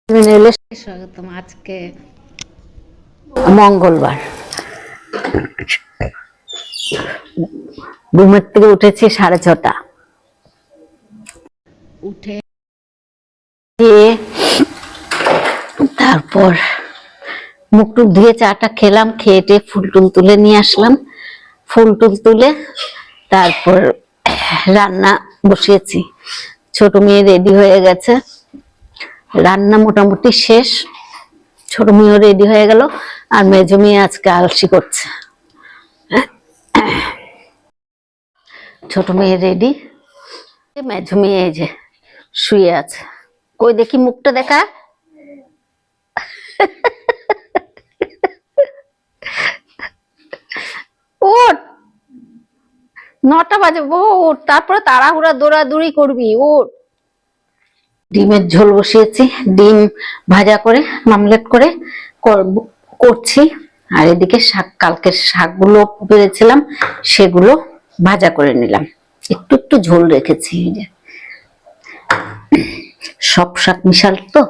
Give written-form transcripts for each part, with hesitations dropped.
স্বাগতম। আজকে মঙ্গলবার, ঘুমের থেকে উঠেছি 6:30। উঠে তারপর মুখ টুক ধুয়ে চাটা খেলাম, খেয়ে ফুল টুল তুলে নিয়ে আসলাম। ফুল টুল তুলে তারপর রান্না বসিয়েছি। ছোট মেয়ে রেডি হয়ে গেছে, রান্না মোটামুটি শেষ। ছোট মেয়েও রেডি হয়ে গেল, আর মেজো মেয়ে আজকে আলসি করছে। ছোট মেয়ে রেডি, মেজো মেয়ে এই যে শুয়ে আছে। কই দেখি মুখটা দেখা। ওঠ, 9টা বাজে, ওঠ, তারপরে তাড়াহুড়া দৌড়াদৌড়ি করবি, ওঠ। ডিমের ঝোল বসিয়েছি, ডিম ভাজা করে মামলেট করে করছি। আর এদিকে শাক, কালকের শাকগুলো পেরেছিলাম সেগুলো ভাজা করে নিলাম, একটু একটু ঝোল রেখেছি। সব শাক মিশাল তো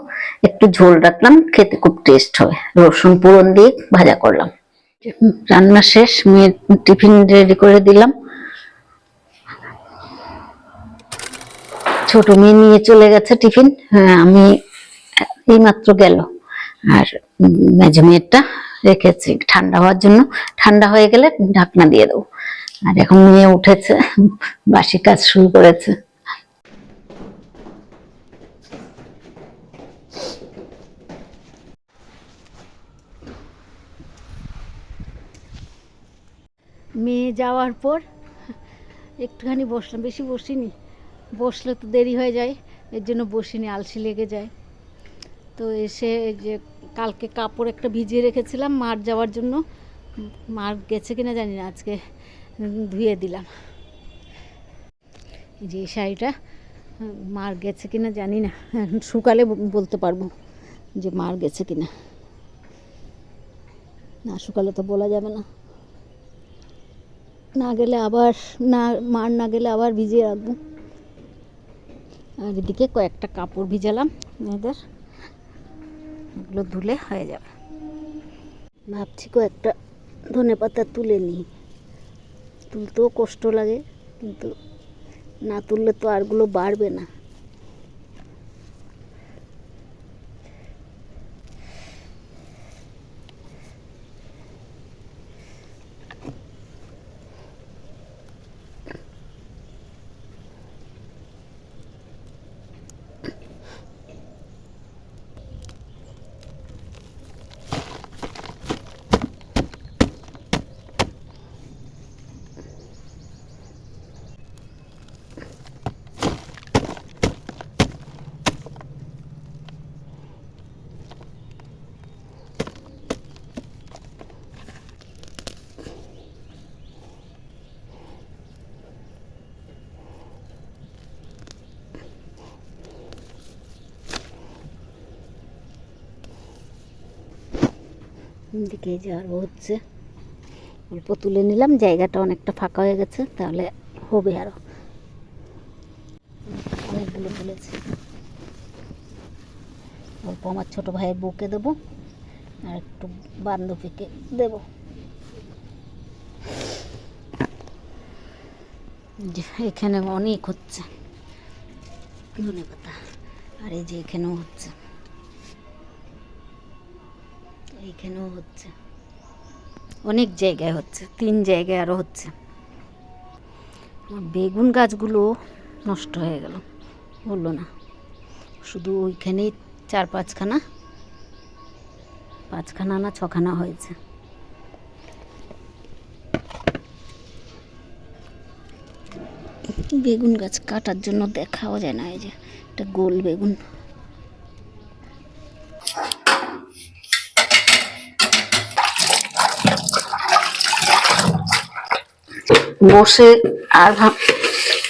একটু ঝোল রাখলাম, খেতে খুব টেস্ট হবে। রসুন ফোড়ন দিয়ে ভাজা করলাম। রান্না শেষ, মেয়ের টিফিন রেডি করে দিলাম। ছোট মেয়ে নিয়ে চলে গেছে টিফিন, আমি এই মাত্র গেল। আর মেজো মেয়েরটা রেখেছি ঠান্ডা হওয়ার জন্য, ঠান্ডা হয়ে গেলে ঢাকনা দিয়ে দেবো। আর এখন মেয়ে উঠেছে, বাসি কাজ শুরু করেছে। মেয়ে যাওয়ার পর একটুখানি বসলাম, বেশি বসিনি, বসলে তো দেরি হয়ে যায়, এর জন্য বসিনি, আলসি লেগে যায়। তো এসে যে কালকে কাপড় একটা ভিজিয়ে রেখেছিলাম মার যাওয়ার জন্য, মার গেছে কিনা জানি না, আজকে ধুয়ে দিলাম। এই যে এই শাড়িটা মার গেছে কিনা জানি না, শুকালে বলতে পারবো যে মার গেছে কিনা। না শুকালে তো বলা যাবে না, না গেলে আবার, না মার না গেলে আবার ভিজিয়ে রাখবো। আর এদিকে কয়েকটা কাপড় ভিজালাম মেয়েদের, এগুলো ধুলে হয়ে যাবে। ভাবছি কয়েকটা ধনেপাতা তুলে নিই, তুলতেও কষ্ট লাগে, কিন্তু না তুললে তো আরগুলো বাড়বে না। দিকে যে আরও হচ্ছে, অল্প তুলে নিলাম, জায়গাটা অনেকটা ফাঁকা হয়ে গেছে, তাহলে হবে আরো। অনেকগুলো তুলেছি, অল্প আমার ছোট ভাইয়ের বউকে দেবো, আর একটু বান্ধবীকে দেবো। এখানে অনেক হচ্ছে ধনেপাতা, আর এই যে এখানেও হচ্ছে, এইখানেও হচ্ছে, অনেক জায়গায় হচ্ছে, 3 জায়গায় আরো হচ্ছে। বেগুন গাছগুলো নষ্ট হয়ে গেল, হলো না, শুধু ওইখানেই 4-5খানা, 5খানা না 6খানা হয়েছে। বেগুন গাছ কাটার জন্য দেখাও যায় না, এই যে একটা গোল বেগুন। বসে আর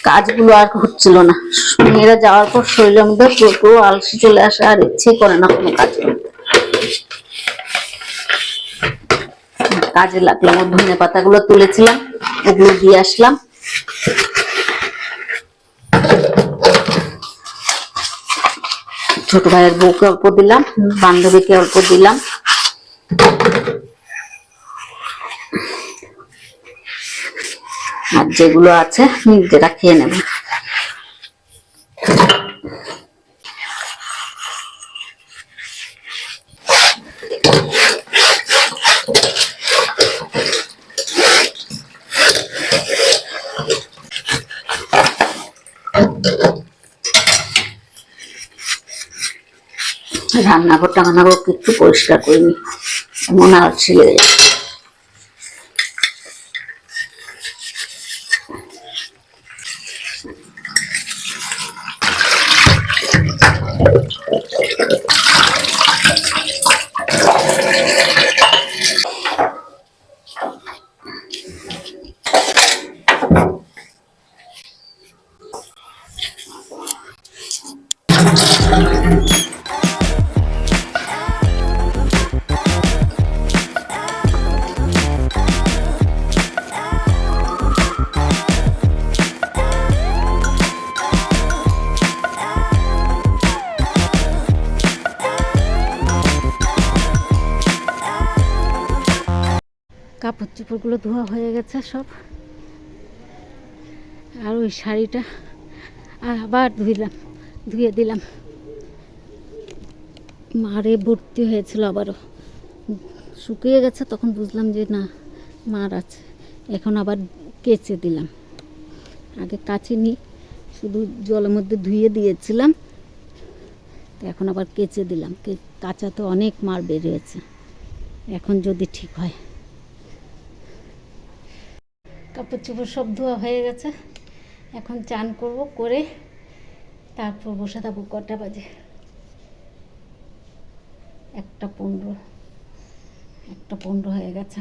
কাজগুলো আর হচ্ছিল না, মেয়েরা যাওয়ার পর শরীরের মধ্যে পুরো আলসি চলে আসে, আর ইচ্ছে করে না কোনো কাজ করতে। কাজে লাগলাম, ধনে পাতাগুলো তুলেছিলাম ওগুলো দিয়ে আসলাম। ছোট ভাইয়ের বউকে অল্প দিলাম, বান্ধবীকে অল্প দিলাম। আর যেগুলো আছে নিজেরা খেয়ে নেব। রান্নাঘর টান্নাঘর একটু পরিষ্কার করিনি, এমন আলসি লেগে যায়। কাপড় চোপড়গুলো ধোয়া হয়ে গেছে সব। আর ওই শাড়িটা আবার ধুয়ে দিলাম। মারে ভর্তি হয়েছিল, আবারও শুকিয়ে গেছে, তখন বুঝলাম যে না মার আছে। এখন আবার কেচে দিলাম। আগে কাচিনি, শুধু জলের মধ্যে ধুয়ে দিয়েছিলাম, তো এখন আবার কেচে দিলাম। কাচাতে অনেক মার বের হয়েছে, এখন যদি ঠিক হয়। কাপড় চোপড় সব ধোয়া হয়ে গেছে, এখন চান করব, করে তারপর বসে থাকবো। কটা বাজে? 1:15 হয়ে গেছে।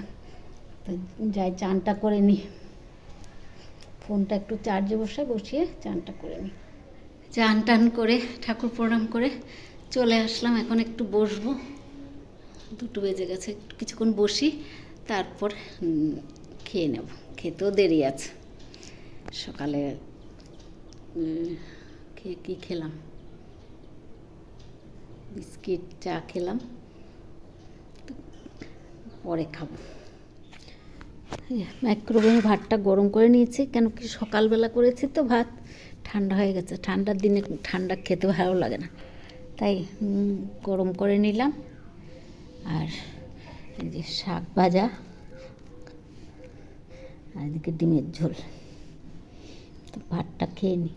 তো যাই চানটা করে নিই। ফোনটা একটু চার্জে বসিয়ে চানটা করে নিই। চান টান করে ঠাকুর প্রণাম করে চলে আসলাম। এখন একটু বসবো, 2 বেজে গেছে। কিছুক্ষণ বসি, তারপর খেয়ে নেব। খেতেও দেরি আছে। সকালে কি খেলাম? বিস্কিট, চা খেলাম, পরে খাবো। মাইক্রোওয়েভে ভাতটা গরম করে নিয়েছি, কেন কি সকালবেলা করেছি তো ভাত, ঠান্ডা হয়ে গেছে। ঠান্ডার দিনে ঠান্ডা খেতে ভালো লাগে না, তাই গরম করে নিলাম। আর এই যে শাক ভাজা, আর এদিকে ডিমের ঝোল। তো ভাতটা খেয়ে নিই।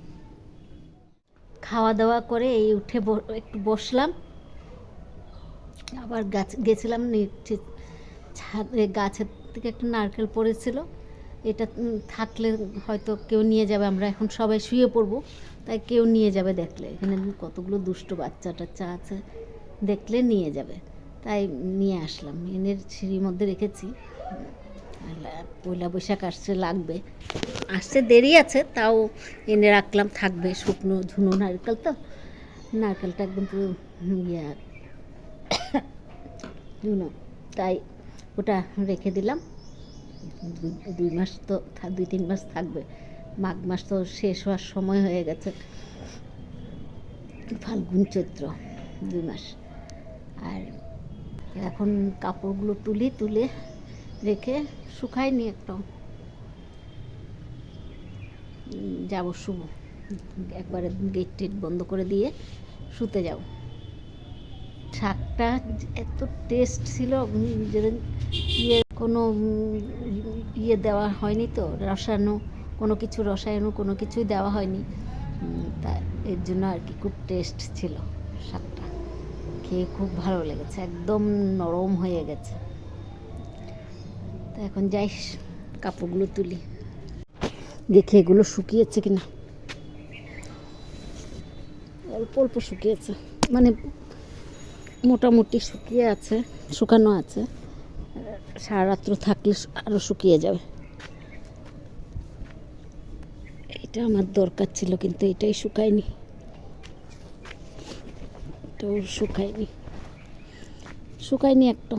খাওয়া দাওয়া করে এই উঠে একটু বসলাম। আবার গেছিলাম নিচে ছাদে, গাছের থেকে একটা নারকেল পড়েছিল। এটা থাকলে হয়তো কেউ নিয়ে যাবে। আমরা এখন সবাই শুয়ে পড়বো, তাই কেউ নিয়ে যাবে দেখলে। এখানে কতগুলো দুষ্ট বাচ্চা টাচ্চা আছে, দেখলে নিয়ে যাবে, তাই নিয়ে আসলাম। এনের সিঁড়ির মধ্যে রেখেছি। পয়লা বৈশাখ লাগবে, আসতে দেরি আছে, তাও এনে রাখলাম, থাকবে। শুকনো ঝুনো নারকেল তো, নারকেলটা একদম পুরো ঝুনো, তাই ওটা রেখে দিলাম। 2 মাস তো 2-3 মাস থাকবে। মাঘ মাস তো শেষ হওয়ার সময় হয়ে গেছে, ফাল্গুন চৈত্র 2 মাস। আর এখন কাপড়গুলো তুলে রেখে শুকায়নি, একদম যাব শুভ। একবারে গেট টেট বন্ধ করে দিয়ে শুতে যাব। শাকটা এত টেস্ট ছিল, কোনো দেওয়া হয়নি তো, কোনো কিছুই দেওয়া হয়নি, তা এর জন্য আর কি খুব টেস্ট ছিল। শাকটা খেয়ে খুব ভালো লেগেছে, একদম নরম হয়ে গেছে। তো এখন যাই কাপড়গুলো তুলি, দেখে এগুলো শুকিয়েছে কিনা। অল্প অল্প শুকিয়েছে, মানে মোটামুটি শুকানো আছে। সারা রাত্র থাকলে আরও শুকিয়ে যাবে। এটা আমার দরকার ছিল, কিন্তু এটাই শুকায়নি একটু।